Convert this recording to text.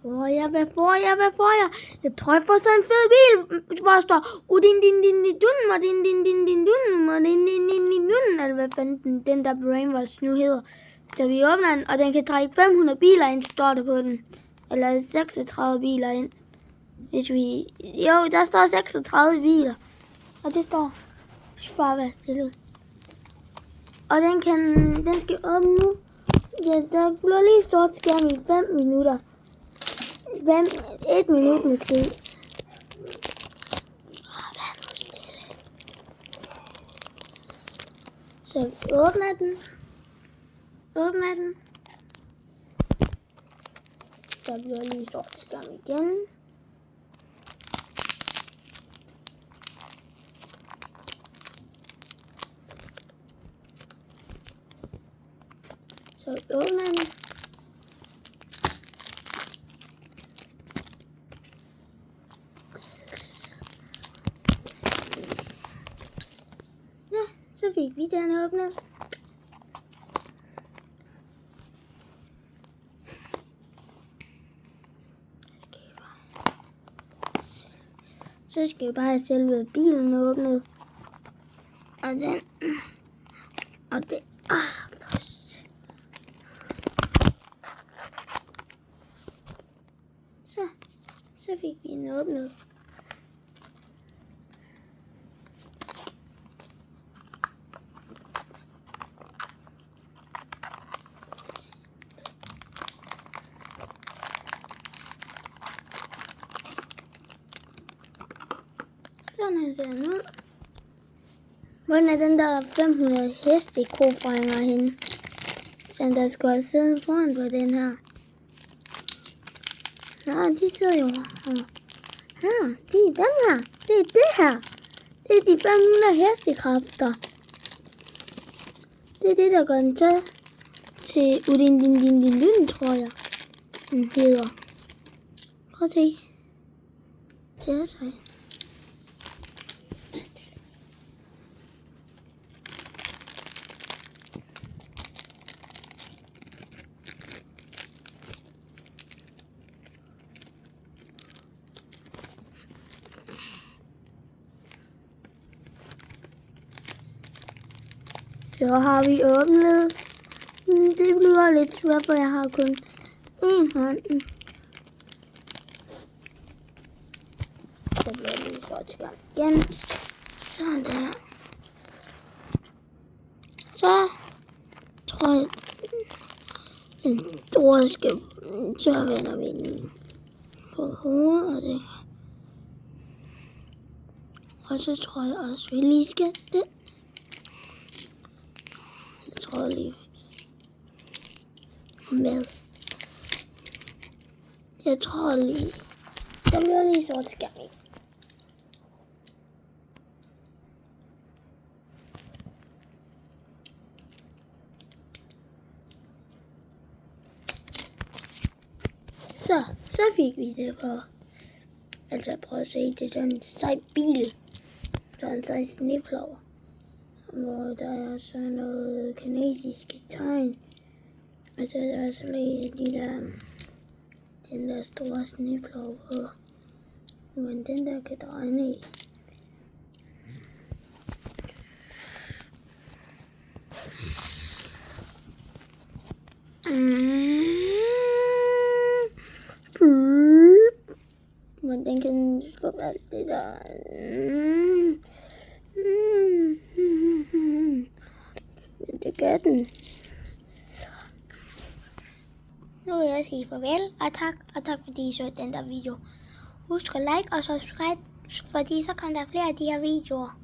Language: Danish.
Hvad får jeg? Jeg tror, jeg får sådan en fed bil, hvor der står eller hvad fanden den der Brainwash nu hedder. Så vi åbner den, og den kan trække 500 biler ind, står der på den. Eller 36 biler ind. Der står 36 biler. Og det står, bare være stille. Og den skal åbne nu. Ja, der bliver lige stort skærm i 5 minutter. 1 minut måske. Så vi åbner den. Der bliver lige stort skærm igen. Så vi åbner den. Ja, så fik vi den åbnet. Så skal vi bare have selve bilen åbnet. Og det. Så fik vi den åbnet. Sådan her ser den ud. Hvordan er den der 500 heste kofringer henne? Den der skal sidde foran på den her. Nå, de sidder jo her. Ja, det er dem her. Det er det her. Det er de 500 hestekræfter. Det er det, der gør den til Udin, tror jeg. Den hedder. Prøv at se. Det er så. Så har vi åbnet. Det bliver lidt svært, for jeg har kun én hånd. Så bliver lige så til gang igen. Sådan der. Så tror jeg, den store skal, så vender vi den på hovedet, og det. Og så tror jeg også, vi lige skal den. Jeg tror lige med. Jeg tror lige. Der bliver lige sort skærm i. Så fik vi det på. Altså prøv at se, det er sådan en sej bil. Der er en sej sneplover. Hvor der er så noget kinesiske tegn. Og så er der så lige den der store sneplover på. Men den der kan dreje ned. Men den kan skubbe alt det der. Men det gør den. Nu vil jeg sige farvel og tak fordi I så den der video. Husk at like og subscribe, fordi så kommer der flere af de her videoer.